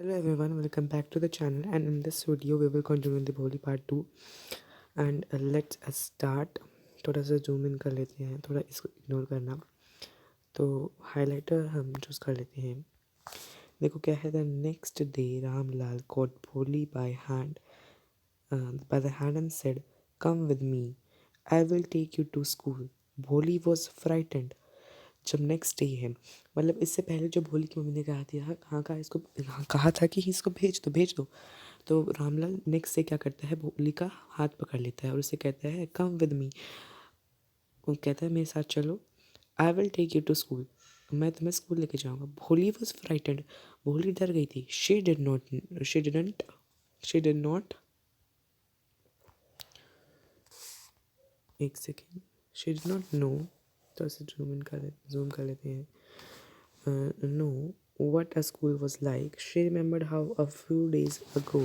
Hello everyone, welcome back to the channel, and in this video we will continue the Bholi part 2 and let's start. थोड़ा सा zoom in कर लेते हैं, थोड़ा इसको ignore करना। तो हाइलाइटर हम चूज़ कर लेते हैं। देखो क्या है, the next day Ramlal caught Bholi by the hand and said, "Come with me, I will take you to school." Bholi was frightened. जब नेक्स्ट डे है, मतलब इससे पहले जो भोली की मम्मी ने कहा था, हाँ कहा इसको, हाँ कहा था कि इसको भेज दो। तो रामलाल नेक्स्ट डे क्या करता है, भोली का हाथ पकड़ लेता है और उसे कहता है कम विद मी। वो कहता है मेरे साथ चलो, I will take you to school, मैं तुम्हें स्कूल लेके जाऊँगा। भोली वॉज फ्राइटेंड, भोली डर गई थी। शी डिड नॉट एक second, she did not no. तो इसे जूम कर लेते हैं। Know what a school was like. She remembered how a few days ago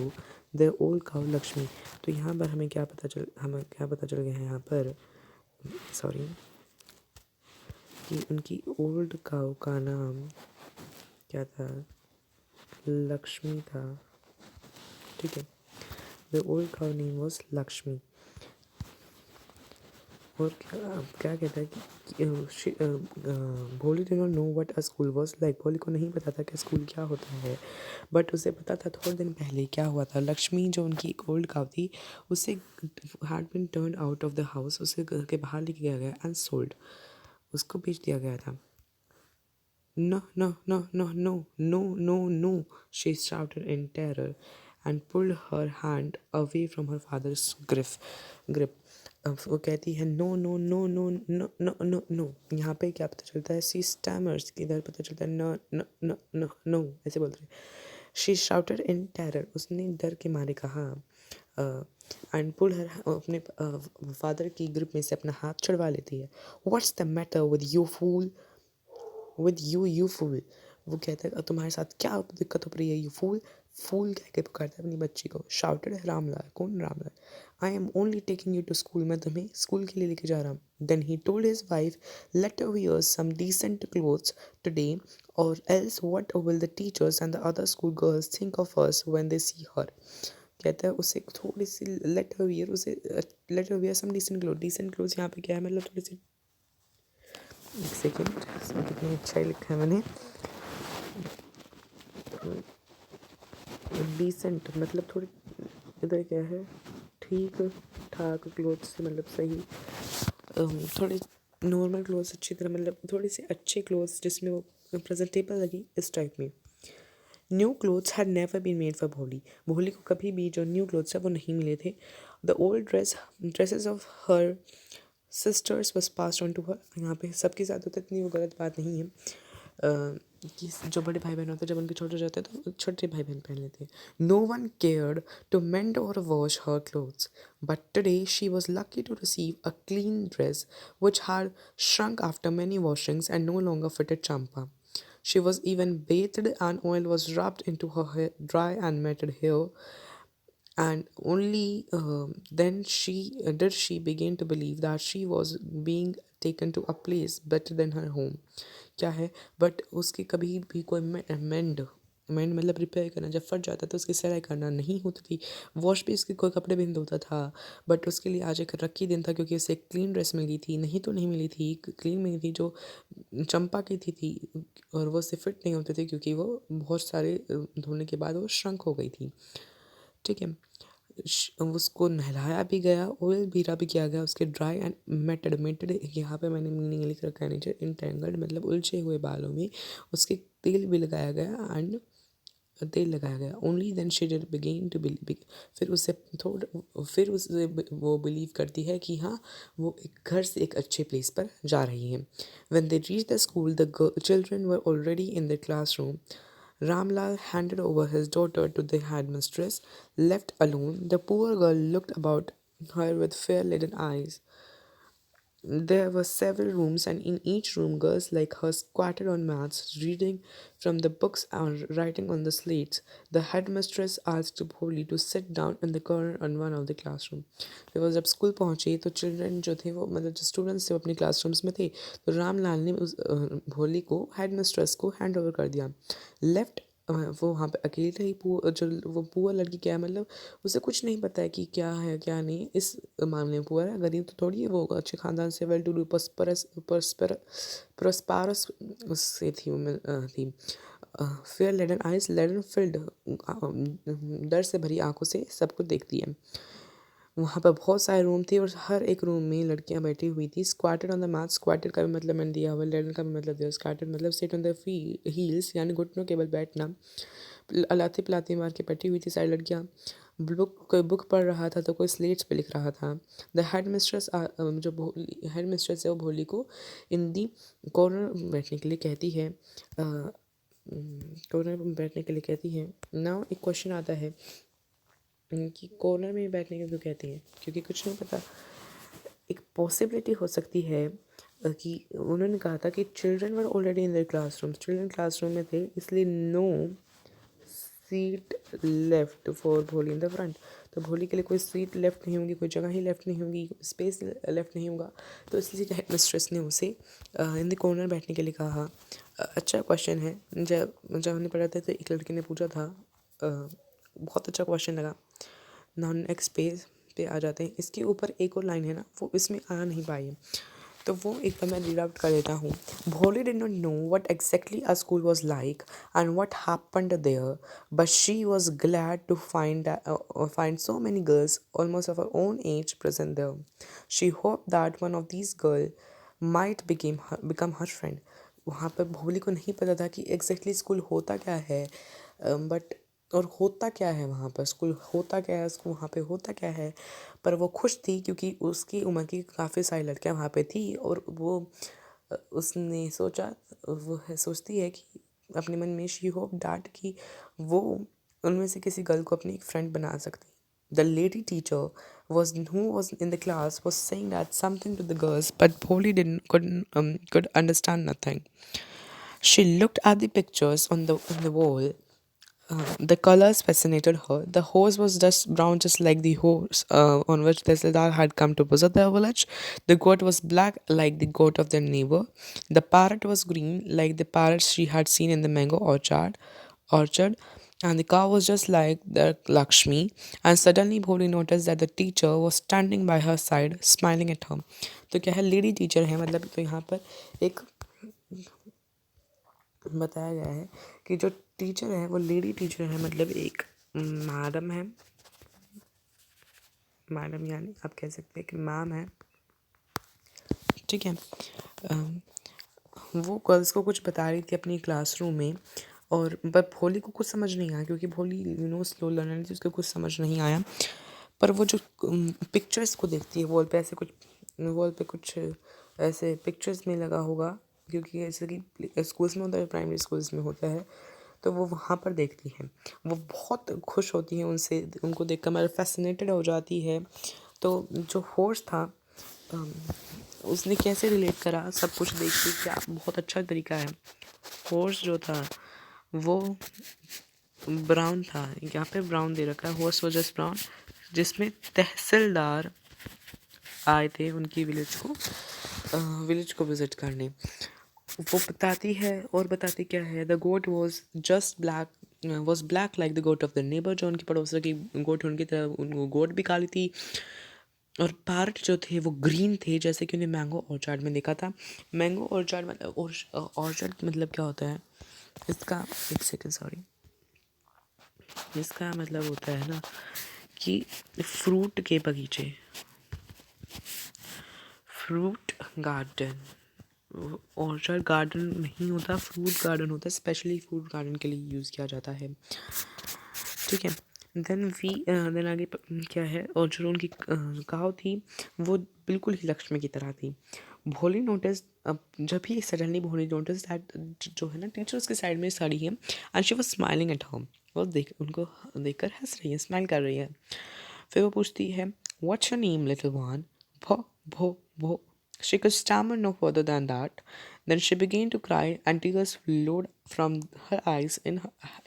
the old cow Lakshmi. तो यहाँ पर हमें क्या पता चल गया है यहाँ पर, सॉरी, कि उनकी ओल्ड काउ का नाम क्या था, लक्ष्मी था। ठीक है, the old cow name was Lakshmi. और क्या कहता है कि भोली did not know what a school was like. भोली को नहीं पता था कि स्कूल क्या होता है, बट उसे पता था थोड़े दिन पहले क्या हुआ था। लक्ष्मी जो उनकी एक ओल्ड काव थी, उसे had been turn out of the house, उसे घर के बाहर लेके गया गया एंड सोल्ड, उसको बेच दिया गया था। No, no, no, no, no, no, no, no, she shouted in terror and pulled her hand away from her father's grip. वो कहती है no no no no no no no no. यहाँ पे क्या पता चलता है, सी स्टैमर्स, इधर पता चलता है no no no no no, ऐसे बोलते हैं। शी शाउटेड इन टेरर, उसने डर के मारे कहा। एंड पुल हर, अपने फादर की ग्रिप में से अपना हाथ छुड़वा लेती है। What's the matter with you fool. वो कहता है तुम्हारे साथ क्या दिक्कत हो रही है, यू फूल। फूल कह के पुकारता है अपनी बच्ची को। शाउटेड है रामलाल, कौन Ramlal. I am only taking you to school, मैं तुम्हें स्कूल के लिए लेके जा रहा हूँ। Then he told his wife, let her wear some decent clothes today और else what will the teachers and the other school girls think of us when they see her. कहता है उसे थोड़ी सी लेट हर वियर, उसे let her wear some decent clothes यहाँ पे क्या है, मतलब थोड़ी सी, एक सेकेंड, इसमें कितनी अच्छा ही लिखा है मैंने। डिसेंट मतलब थोड़ी, इधर क्या है, ठीक ठाक क्लोथ्स से मतलब सही, थोड़े नॉर्मल क्लोथ्स, अच्छी तरह मतलब थोड़ी सी अच्छे क्लोथ्स जिसमें वो प्रेजेंटेबल लगी, इस टाइप में। New clothes had never been made for Bholi. Bholi को कभी भी जो न्यू क्लोथ्स है वो नहीं मिले थे। The old dresses of her sisters was passed on to her. यहाँ पे सबके साथ होता है, इतनी वो गलत बात नहीं है कि जो बड़े भाई बहन होते हैं जब उनके छोटे जाते हैं तो छोटे भाई बहन पहन लेते हैं। No one cared to mend और wash her clothes, but today she was lucky to receive a clean dress which had shrunk after many washings and no longer fitted Champa. She was even bathed and oil was rubbed into her hair, dry and matted hair, and only then did she begin to believe that she was being taken to a place better than her home. क्या है, but उसके कभी भी कोई मेंड मतलब repair करना, जब फट जाता तो उसकी सिलाई करना नहीं होती थी। वॉश भी उसके कोई कपड़े भी नहीं धोता था, बट उसके लिए आज एक लकी दिन था क्योंकि उसे एक क्लीन ड्रेस मिली थी। नहीं तो नहीं मिली थी, क्लीन मिली थी जो चंपा की थी और वो उसे फिट नहीं होते थे क्योंकि वो बहुत सारे धोने के बाद वो श्रंक हो गई थी। ठीक है, उसको नहलाया भी गया, ऑयल भी रब किया गया उसके ड्राई एंड मेटेड यहाँ पे मैंने मीनिंग लिख रखा है नीचे, इंटेंगल्ड मतलब उलझे हुए बालों में उसके तेल भी लगाया गया एंड तेल लगाया गया। Only then she did begin to believe, फिर उसे वो बिलीव करती है कि हाँ वो एक घर से एक अच्छे प्लेस पर जा रही है। When they reach the school the children were already in the classroom. Ramlal handed over his daughter to the headmistress. Left alone, the poor girl looked about her with fear-laden eyes. There were several rooms, and in each room, girls like her squatted on mats, reading from the books or writing on the slates. The headmistress asked Bholi to sit down in the corner on one of the classroom. There was जब school पहुंचे तो children जो थे वो मतलब जो students थे वो अपने क्लासरूम्स में थे। तो रामलाल ने उस भोली को हेडमिस्ट्रेस को हैंड ओवर कर दिया। लेफ्ट वो वहाँ पे अकेली रही। जो वो पुअर लड़की क्या है, मतलब उसे कुछ नहीं पता है कि क्या है क्या नहीं। इस मामले में पुअर है, गरीब तो थोड़ी है, वो अच्छे खानदान से वेल टू डू प्रोस्पारस उससे थी, थी। Fear laden eyes laden field, डर से भरी आंखों से सब कुछ देखती है। वहाँ पर बहुत सारे रूम थे और हर एक रूम में लड़कियां बैठी हुई थी। स्क्वाटेड ऑन द मैट, स्क्वाटेड का भी मतलब मैंने दिया हुआ, लेडन का भी मतलब दिया। स्क्वाटेड मतलब सिट ऑन द हील्स, यानी घुटनों केवल बैठना। अलाती पिलाती मार के बैठी हुई थी सारी लड़कियाँ। कोई बुक पढ़ रहा था तो कोई स्लेट्स पे लिख रहा था। द हेड मिस्ट्रेस, जो हेड मिस्ट्रेस है वो भोली को इन दी कॉर्नर बैठने के लिए कहती है। कॉर्नर में बैठने के लिए कहती है। नाउ एक क्वेश्चन आता है कि कॉर्नर में बैठने के क्यों कहती हैं, क्योंकि कुछ नहीं पता। एक पॉसिबिलिटी हो सकती है कि उन्होंने कहा था कि children were already in their classroom, children classroom में थे, इसलिए नो सीट लेफ्ट फॉर भोली इन द फ्रंट। तो भोली के लिए कोई सीट लेफ्ट नहीं होगी, कोई जगह ही लेफ्ट नहीं होगी, स्पेस लेफ्ट नहीं होगा, तो इसलिए हेड मिस्ट्रेस ने उसे इन द कॉर्नर बैठने के लिए कहा। अच्छा क्वेश्चन है। जब हमने पढ़ा था तो एक लड़के ने पूछा था, बहुत अच्छा क्वेश्चन लगा। नाउ नेक्स्ट पेज पे आ जाते हैं। इसके ऊपर एक और लाइन है ना, वो इसमें आ नहीं पाई है, तो वो एक बार मैं रीड आउट कर देता हूँ। Bholi did not know what exactly a school was like and what happened there, but she was glad to find so many girls almost of her own age present there. She hoped that one of these girls might become her friend. वहाँ पर भोली को नहीं पता था कि exactly school होता क्या है, बट और होता क्या है वहाँ पर, स्कूल होता क्या है, स्कूल वहाँ पे होता क्या है। पर वो खुश थी क्योंकि उसकी उम्र की काफ़ी सारी लड़कियाँ वहाँ पे थी, और वो उसने सोचा, सोचती है कि अपने मन में शी होप डैट कि वो उनमें से किसी गर्ल को अपनी एक फ्रेंड बना सकती। The lady teacher who was in the class was saying that something to the girls, but Polly could understand nothing. She looked at the pictures on the wall. The colors fascinated her. The horse was just brown, just like the horse on which the Sardar had come to visit their village. The goat was black, like the goat of their neighbor. The parrot was green, like the parrots she had seen in the mango orchard. And the cow was just like the Lakshmi. And suddenly Bholi noticed that the teacher was standing by her side, smiling at her. तो क्या है, lady teacher है, मतलब तो यहाँ पर एक बताया गया है कि जो टीचर है वो लेडी टीचर है, मतलब एक मैडम है। मैडम यानी आप कह सकते हैं कि मैम है, ठीक है। वो गर्ल्स को कुछ बता रही थी अपनी क्लासरूम में, और पर भोली को कुछ समझ नहीं आया, क्योंकि भोली स्लो लर्नर थी, उसको कुछ समझ नहीं आया। पर वो जो पिक्चर्स को देखती है वॉल पे कुछ ऐसे पिक्चर्स में लगा होगा, क्योंकि जैसे कि स्कूल्स में होता है, प्राइमरी स्कूल्स में होता है, तो वो वहाँ पर देखती है। वो बहुत खुश होती है उनको देखकर, मतलब फैसिनेटेड हो जाती है। तो जो हॉर्स था, उसने कैसे रिलेट करा सब कुछ देख के, क्या बहुत अच्छा तरीका है। हॉर्स जो था वो ब्राउन था, यहाँ पे ब्राउन दे रखा है, हॉर्स वाज जस्ट ब्राउन, जिसमें तहसीलदार आए थे उनकी विलेज को विज़िट करने। वो बताती है, और बताती क्या है, the goat was black like the goat of the neighbour, जो उनकी पड़ोसी की गोट उनकी तरह उनको गोट भी काली थी। और पैरट जो थे वो ग्रीन थे, जैसे कि उन्हें मैंगो ऑर्चार्ड में देखा था। मैंगो ऑर्चार्ड मतलब ऑर्चार्ड मतलब क्या होता है इसका, एक सेकेंड सॉरी, इसका मतलब होता है ना कि फ्रूट के बगीचे, फ्रूट गार्डन। ऑर्चर्ड गार्डन नहीं होता, फ्रूट गार्डन होता है, स्पेशली फ्रूट गार्डन के लिए यूज़ किया जाता है, ठीक है। देन आगे क्या है, और जो उनकी काव थी वो बिल्कुल ही लक्ष्मी की तरह थी। भोली नोटिस, अब जब ही सडनली भोली नोटिस दैट जो है ना टीचर उसके साइड में खड़ी है, and she was smiling at home, वो उनको देखकर हंस रही है, स्माइल कर रही है। फिर वो पूछती है, what's your name little one? भो भो भो। She could stammer no further than that. Then she began to cry, and tears flowed from her eyes in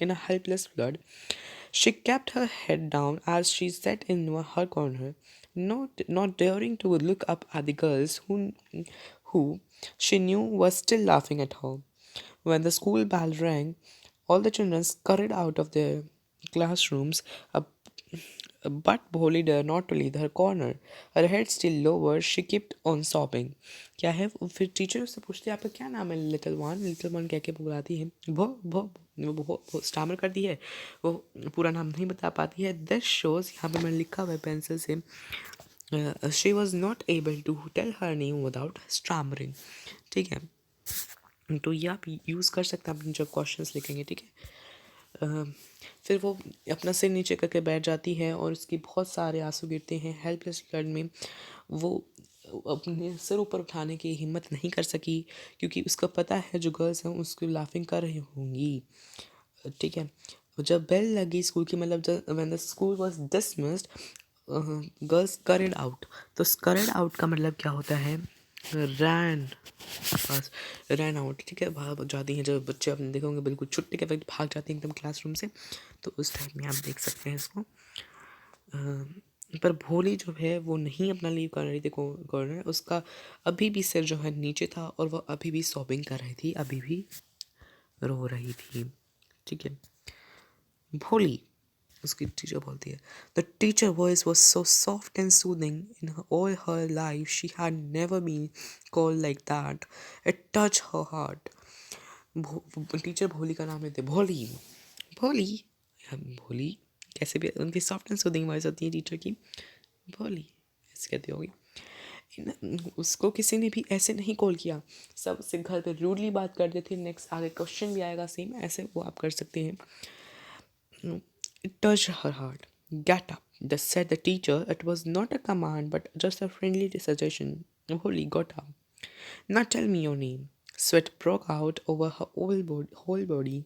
a helpless flood. She kept her head down as she sat in her corner, not daring to look up at the girls who she knew were still laughing at her. When the school bell rang, All the children scurried out of their classrooms, uh, but Bholi dared not to leave her corner. Her head still lower, she kept on sobbing. क्या है फिर teacher उससे पूछती है आपका क्या नाम है? लिटिल वन कह के बुलाती है। भो भो वो स्टामर करती है, वो पूरा नाम नहीं बता पाती है। दिस शोज, यहाँ पे मैंने लिखा हुआ है पेंसिल से, she was not able to tell her name without stammering. ठीक है, तो ये आप यूज़ कर सकते हैं अपने जब क्वेश्चंस लिखेंगे। ठीक है, फिर वो अपना सिर नीचे करके बैठ जाती है और उसकी बहुत सारे आंसू गिरते हैं। हेल्पलेस फ्लड में वो अपने सिर ऊपर उठाने की हिम्मत नहीं कर सकी, क्योंकि उसका पता है जो गर्ल्स हैं उसको लाफिंग कर रही होंगी। ठीक है, जब बेल लगी स्कूल की, मतलब जब when the school was dismissed, girls scurried out. तो स्करेड आउट का मतलब क्या होता है? रैन, बस रैन आउट। ठीक है, भाग जाती हैं जब बच्चे अपने देखोगे बिल्कुल छुट्टी के वक्त भाग जाते हैं एकदम क्लासरूम से, तो उस टाइप में आप देख सकते हैं इसको। पर भोली जो है वो नहीं अपना लीव कर रही थी कॉर्नर, उसका अभी भी सिर जो है नीचे था और वह अभी भी सॉबिंग कर रही थी, अभी भी रो रही थी। ठीक है, भोली, उसकी टीचर बोलती है, the teacher voice was so soft and soothing, in all her life she had never been called like that, it touch her heart. Teacher Bholi का नाम लेते, भोली भोली भोली, कैसे भी उनकी सॉफ्ट एंड सूदिंग वॉइस होती है टीचर की, भोली ऐसे कहती होगी। उसको किसी ने भी ऐसे नहीं कॉल किया, सब उससे घर पे रूडली बात करते थे। नेक्स्ट आगे क्वेश्चन भी आएगा सेम, ऐसे वो आप कर सकते हैं। It touched her heart. Get up, said the teacher. It was not a command, but just a friendly suggestion. Holly got up. Now tell me your name. Sweat broke out over her whole body.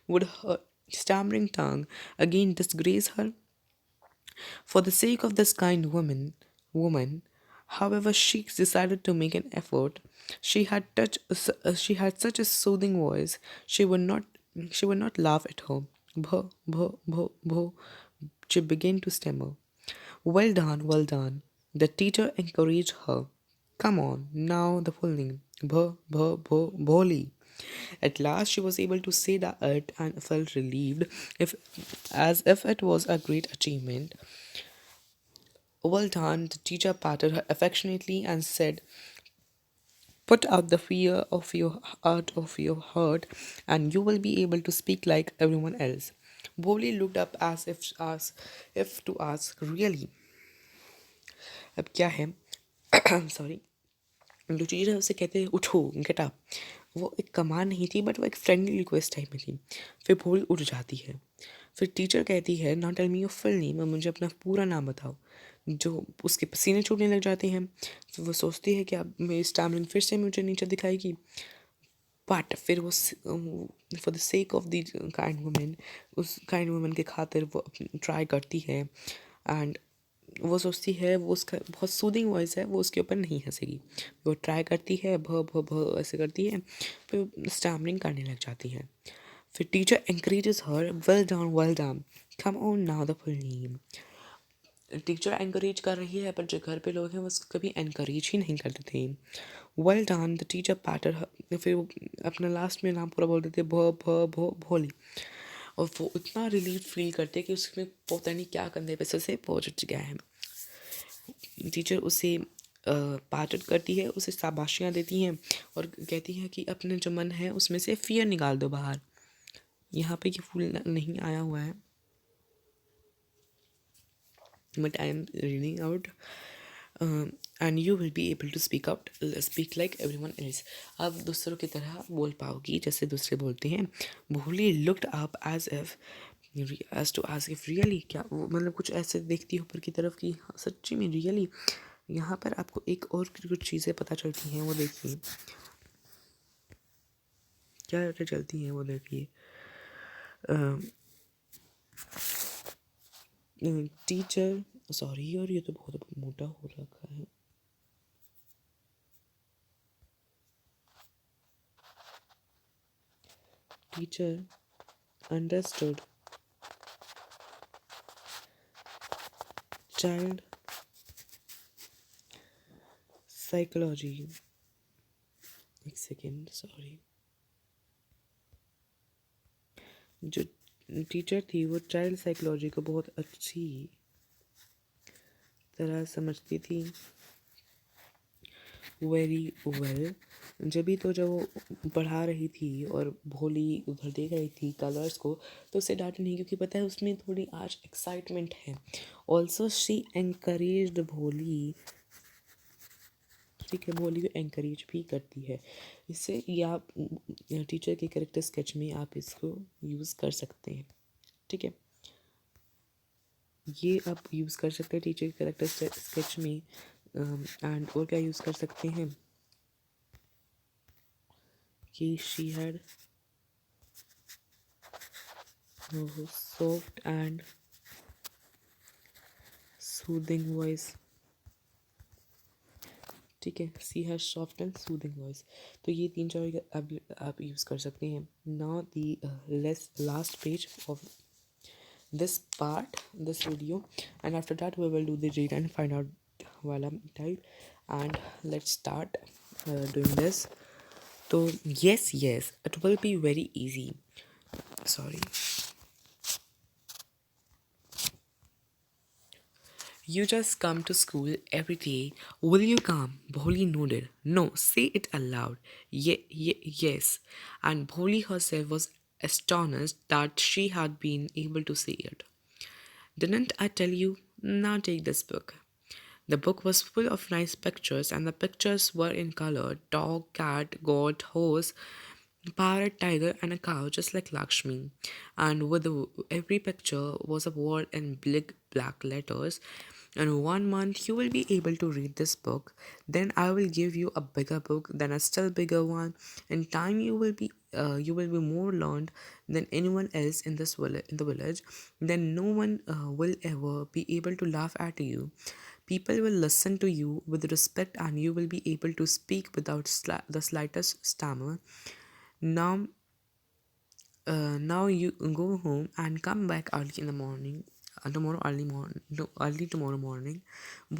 Would her stammering tongue again disgrace her? For the sake of this kind woman, however, she decided to make an effort. She had such a soothing voice. She would not laugh at her. Bho, bho, bho, bho. She began to stammer. Well done, well done. The teacher encouraged her. Come on, now the full name. Bholi. At last she was able to say that it and felt relieved, if as if it was a great achievement. Well done, the teacher patted her affectionately and said, put out the fear of your heart, and you will be able to speak like everyone else. Boli looked up as if to ask, really? अब क्या है? Sorry, जो चीज़ है उसे कहते हैं उठो, get up. वो एक कमान नहीं थी, बट वो एक फ्रेंडली रिक्वेस्ट टाइप में थी। फिर भूल उठ जाती है। फिर टीचर कहती है, not tell me your full name, मुझे अपना पूरा नाम बताओ। जो उसके पसीने छूटने लग जाते हैं। फिर वो सोचती है कि अब मेरी स्टैमरिंग फिर से मुझे नीचे दिखाएगी। बट फिर वो for the sake of the kind women, उस काइंड वुमेन के खातिर वो ट्राई करती है। एंड वो सोचती है, वो उसका बहुत सूदिंग वॉइस है, वो उसके ऊपर नहीं हंसेगी। वो ट्राई करती है, भ ऐसे करती है, फिर स्टैमरिंग करने लग जाती है। फिर teacher encourages her, well done, come on now the full name. Teacher encourage कर रही है, पर जो घर पे लोग हैं वो उसको कभी एनकरेज ही नहीं करते थे। वेल डन, द टीचर पैटर, फिर वो अपना लास्ट में नाम पूरा बोल देते, भोली। और वो इतना रिलीफ फील करते कि उसमें पता नहीं क्या कंधे पे से पहुँच गया है। टीचर उसे पार्ट करती है, उसे शाबाशियाँ देती हैं और कहती है कि अपने जो मन है उसमें से फियर निकाल दो बाहर। यहाँ पे ये फूल नहीं आया हुआ है, but I am reading out, and you will be able to speak like everyone else. आप दूसरों की तरह बोल पाओगी जैसे दूसरे बोलते हैं। Bholi looked up as to ask if really, क्या वो मतलब कुछ ऐसे देखती हो ऊपर की तरफ कि हाँ, सच्ची में रियली। यहाँ पर आपको एक और कुछ चीज़ें पता चलती हैं, वो देखिए क्या पता चलती हैं, वो देखिए। टीचर, सॉरी, और ये तो बहुत मोटा हो रखा है। टीचर अंडरस्टूड चाइल्ड साइकोलॉजी, एक सेकेंड, सॉरी। जो टीचर थी वो चाइल्ड साइकोलॉजी को बहुत अच्छी तरह समझती थी, वेरी वेल। जब वो पढ़ा रही थी और भोली उधर देख रही थी कलर्स को, तो उसे डांटा नहीं, क्योंकि पता है उसमें थोड़ी आज एक्साइटमेंट है। ऑल्सो शी एनकरेज्ड भोली, ठीक है, भोली को एनकरेज भी करती है। इससे ये आप टीचर के कैरेक्टर स्केच में आप इसको यूज़ कर सकते हैं, ठीक है। ये आप यूज़ कर सकते हैं टीचर के कैरेक्टर स्केच में। एंड और क्या यूज़ कर सकते हैं कि she had soft and soothing voice, ठीक है, she has soft and soothing voice. तो ये 3-4 आप यूज़ कर सकते हैं। Now the last page of this part, this video, and after that we will do the read and find out wala type, and let's start doing this. So yes, it will be very easy. Sorry. You just come to school every day. Will you come? Bholi nodded. No, say it aloud. Yes. And Bholi herself was astonished that she had been able to say it. Didn't I tell you? Now take this book. The book was full of nice pictures, and the pictures were in color: dog, cat, goat, horse, parrot, tiger, and a cow, just like Lakshmi. And with every picture was a word in big black letters. And 1 month you will be able to read this book. Then I will give you a bigger book, then a still bigger one. In time you will be more learned than anyone else in in the village. Then no one will ever be able to laugh at you. People will listen to you with respect, and you will be able to speak without the slightest stammer. Now, now you go home and come back early in the morning. Tomorrow early morning, no, early tomorrow morning.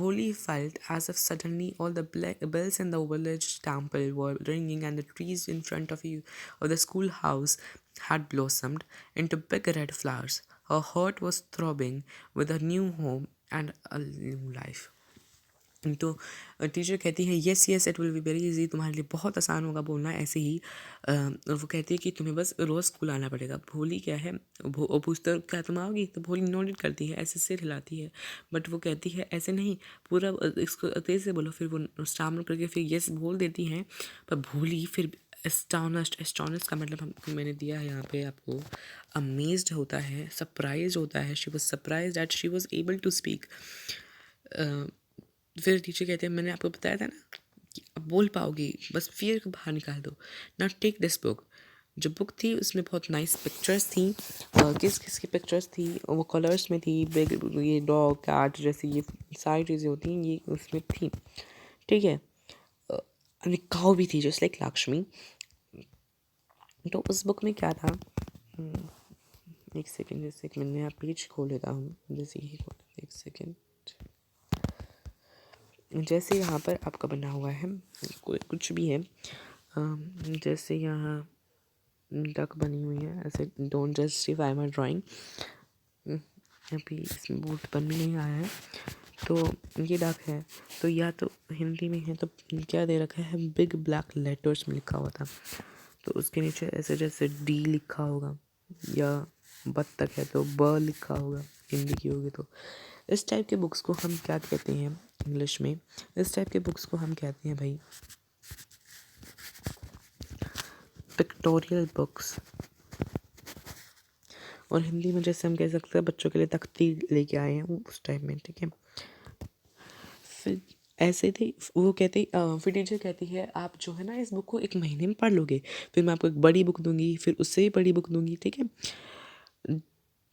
Bholi felt as if suddenly all the bells in the village temple were ringing, and the trees in front of the schoolhouse had blossomed into big red flowers. Her heart was throbbing with a new home and a new life. तो teacher कहती है yes it will be very easy, तुम्हारे लिए बहुत आसान होगा बोलना ऐसे ही। और वो कहती है कि तुम्हें बस रोज़ स्कूल आना पड़ेगा। भोली क्या है, वो पूछता क्या तुम आओगी, तो भोली नोटिट करती है, ऐसे सिर हिलाती है। बट वो कहती है ऐसे नहीं, पूरा इसको तेज़ से बोलो। फिर वो स्टामर करके फिर यस बोल देती हैं, पर भोली फिर एस्टॉनिश्ड का मतलब मैंने दिया है यहाँ पे आपको, अमेज्ड होता है, सरप्राइज होता है। She was surprise that she was able to speak. फिर टीचर कहते हैं मैंने आपको बताया था ना कि अब बोल पाओगी, बस फियर को बाहर निकाल दो। Now take this book. जो बुक थी उसमें बहुत नाइस पिक्चर्स थी। किस किस की पिक्चर्स थी, वो कलर्स में थी। बिग ये डॉग कैट जैसी ये सारी चीज़ें होती हैं, ये उसमें थी, ठीक है। काऊ भी थी जस्ट लाइक लक्ष्मी। तो उस बुक में क्या था, एक सेकेंड मैं आप पेज खोल लेता हूँ। जैसे ही एक सेकेंड, जैसे यहाँ पर आपका बना हुआ है कुछ भी है, जैसे यहाँ डक बनी हुई है ऐसे। Don't justify my drawing. अभी इसमें बोर्ड पर भी नहीं आया है। तो ये डक है, तो या तो हिंदी में है तो क्या दे रखा है, बिग ब्लैक लेटर्स में लिखा हुआ था। तो उसके नीचे ऐसे जैसे डी लिखा होगा, या बत्तख है तो ब लिखा होगा हिंदी की होगी। तो इस टाइप के बुक्स को हम क्या कहते हैं इंग्लिश में, इस टाइप के बुक्स को हम कहते हैं भाई पिक्टोरियल बुक्स। और हिंदी में जैसे हम कह सकते हैं बच्चों के लिए तख्ती लेके आए हैं उस टाइप में, ठीक है। फिर ऐसे थे वो कहते, फिर टीचर कहती है आप जो है ना इस बुक को 1 महीने में पढ़ लोगे, फिर मैं आपको एक बड़ी बुक दूंगी, फिर उससे भी बड़ी बुक दूंगी, ठीक है।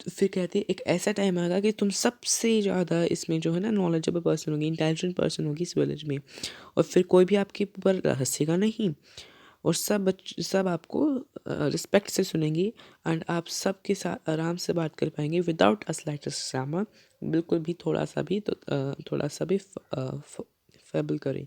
फिर कहते एक ऐसा टाइम आएगा कि तुम सबसे ज़्यादा इसमें जो है ना नॉलेजेबल पर्सन होगी, इंटेलिजेंट पर्सन होगी इस विलेज में, और फिर कोई भी आपके ऊपर हंसेगा नहीं, और सब आपको रिस्पेक्ट से सुनेंगी, एंड आप सबके साथ आराम से बात कर पाएंगे विदाउट अ स्लाइटेस्ट स्टैमर, बिल्कुल भी थोड़ा सा भी फेबल करें।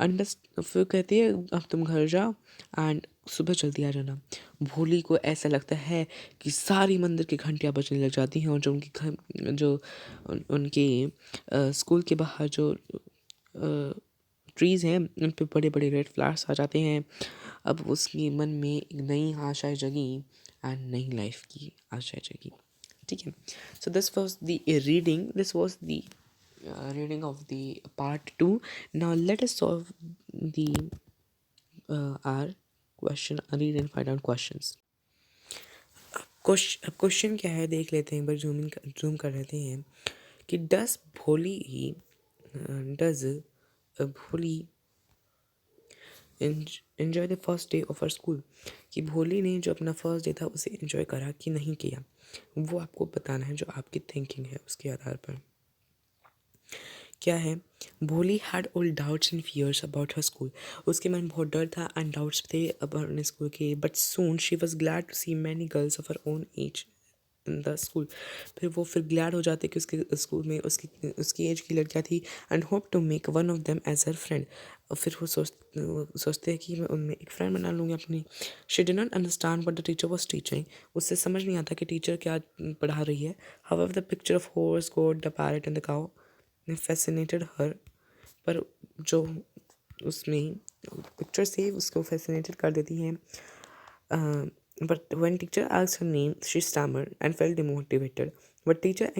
फिर कहती है अब तुम घर जाओ एंड सुबह जल्दी आ जाना। भोली को ऐसा लगता है कि सारी मंदिर की घंटियाँ बजने लग जाती हैं और जो उनके घर जो उनके स्कूल के बाहर जो ट्रीज़ हैं उन पे बड़े बड़े रेड फ्लावर्स आ जाते हैं। अब उसके मन में एक नई आशाएं जगी एंड नई लाइफ की आशाएं जगी। ठीक है, so this was the reading, this was the reading of the part 2. Now let us solve the our question, read and find out questions. Question क्या है देख लेते हैं, एक बार जूम कर लेते हैं कि डज भोली enjoy the first day of her school, कि भोली ने जो अपना फर्स्ट डे था उसे एंजॉय करा कि नहीं किया, वो आपको बताना है जो आपकी थिंकिंग है उसके आधार पर। क्या है, Bholi had all doubts and fears about her school, उसके मन में बहुत डर था एंड डाउट्स थे अपने स्कूल के, but soon she was glad to see many girls of her own age in the school. फिर ग्लैड हो जाते कि उसके स्कूल में उसकी एज की लड़कियाँ थी and hope to make one of them as her friend. और फिर वो सोचते हैं कि मैं उनमें एक फ्रेंड बना लूँगी अपनी। She did not understand what the teacher was teaching, उससे समझ नहीं आता कि टीचर क्या पढ़ा रही है। However the picture of horse, goat, the parrot and the cow ने फैसिनेटेड हर, पर जो उसमें पिक्चर से उसको फैसिनेटेड कर देती हैं। But when teacher asked her name she stammered and felt demotivated, but teacher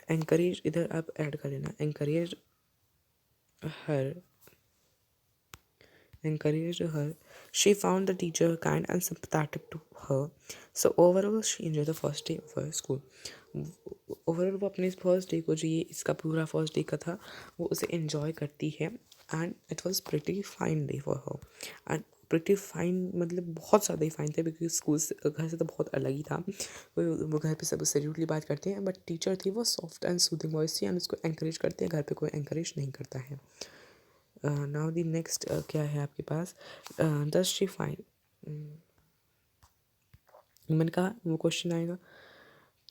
encourage इधर आप ऐड कर लेना, her encouraged her. She found the teacher kind and sympathetic to her. So overall she enjoyed the first day of her school. Overall वो अपने first day को, जो ये इसका पूरा फर्स्ट डे का था, वो उसे एंजॉय करती है and it was pretty fine day for her. And pretty fine मतलब बहुत ज़्यादा ही फाइन थे, बिकॉज स्कूल से घर से तो बहुत अलग ही था। वो घर पे सब उससे रूडली बात करते हैं, बट टीचर थी वो सॉफ्ट एंड सूदिंग वॉइस थी एंड उसको एंकरेज करते हैं। घर पे कोई एंकरेज नहीं करता है। नाउ द नेक्स्ट क्या है आपके पास, डज शी फाइंड, मैंने कहा वो क्वेश्चन आएगा,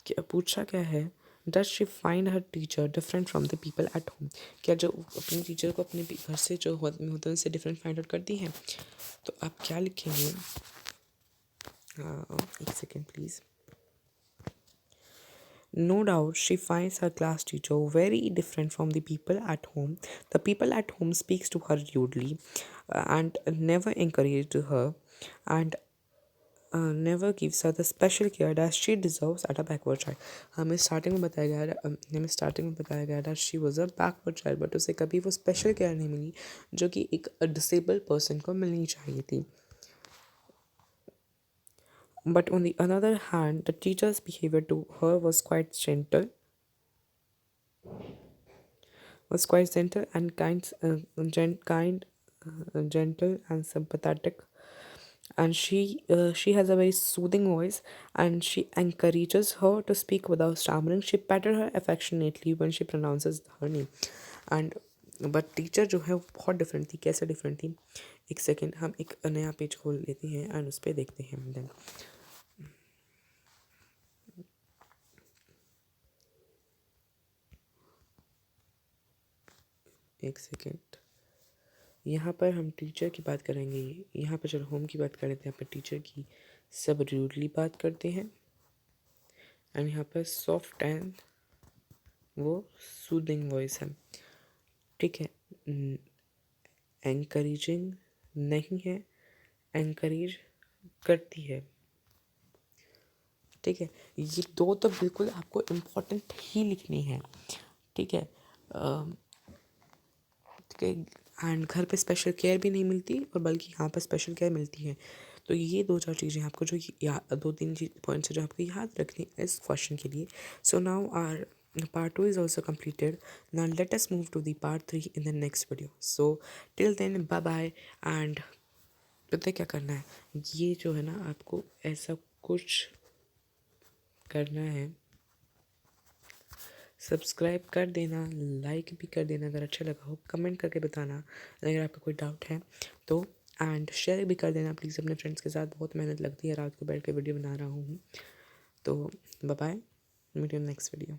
क्या पूछा क्या है, does she find her teacher different from the people at home, क्या जो अपने टीचर को अपने घर से जो होते हैं उनसे डिफरेंट फाइंड आउट करती हैं। तो आप क्या लिखेंगे, एक second please. No doubt she finds her class teacher very different from the people at home. The people at home speaks to her rudely and never encouraged her and never gives her the special care that she deserves at a backward child. हमें starting में बताया गया that she was a backward child, but उसे कभी वो special care नहीं मिली जो कि एक डिसेबल्ड पर्सन को मिलनी चाहिए थी। But on the other hand, the teacher's behavior to her was quite gentle and gentle and sympathetic, and she has a very soothing voice and she encourages her to speak without stammering. She patted her affectionately when she pronounces her name. And but teacher जो है वो बहुत different थी। कैसे different थी, एक second, हम एक नया पेज खोल लेते हैं एंड उस पर देखते हैं देन। एक सेकेंड, यहाँ पर हम टीचर की बात करेंगे। यहाँ पर चलो होम की बात कर लेते हैं। यहाँ पर टीचर की सब रूडली बात करते हैं एंड यहाँ पर सॉफ्ट एंड वो सूदिंग वॉइस है। ठीक है, एनकरेजिंग नहीं है, एनकरेज करती है। ठीक है, ये दो तो बिल्कुल आपको इम्पोर्टेंट ही लिखनी है। ठीक है, ठीक है, एंड घर पे स्पेशल केयर भी नहीं मिलती और बल्कि यहाँ पर स्पेशल केयर मिलती है। तो ये दो चार चीज़ें आपको जो दो तीन पॉइंट्स जो आपको याद रखनी इस क्वेश्चन के लिए। So now our part 2 is also completed. Now let us move to the part 3 in the next video. So till then, bye bye and पता है क्या करना है, ये जो है ना आपको ऐसा कुछ करना है, सब्सक्राइब कर देना, लाइक भी कर देना अगर अच्छा लगा हो, कमेंट करके बताना अगर आपका कोई डाउट है तो, एंड शेयर भी कर देना प्लीज़ अपने फ्रेंड्स के साथ। बहुत मेहनत लगती है, रात को बैठ के वीडियो बना रहा हूँ। तो bye bye, meet you next video.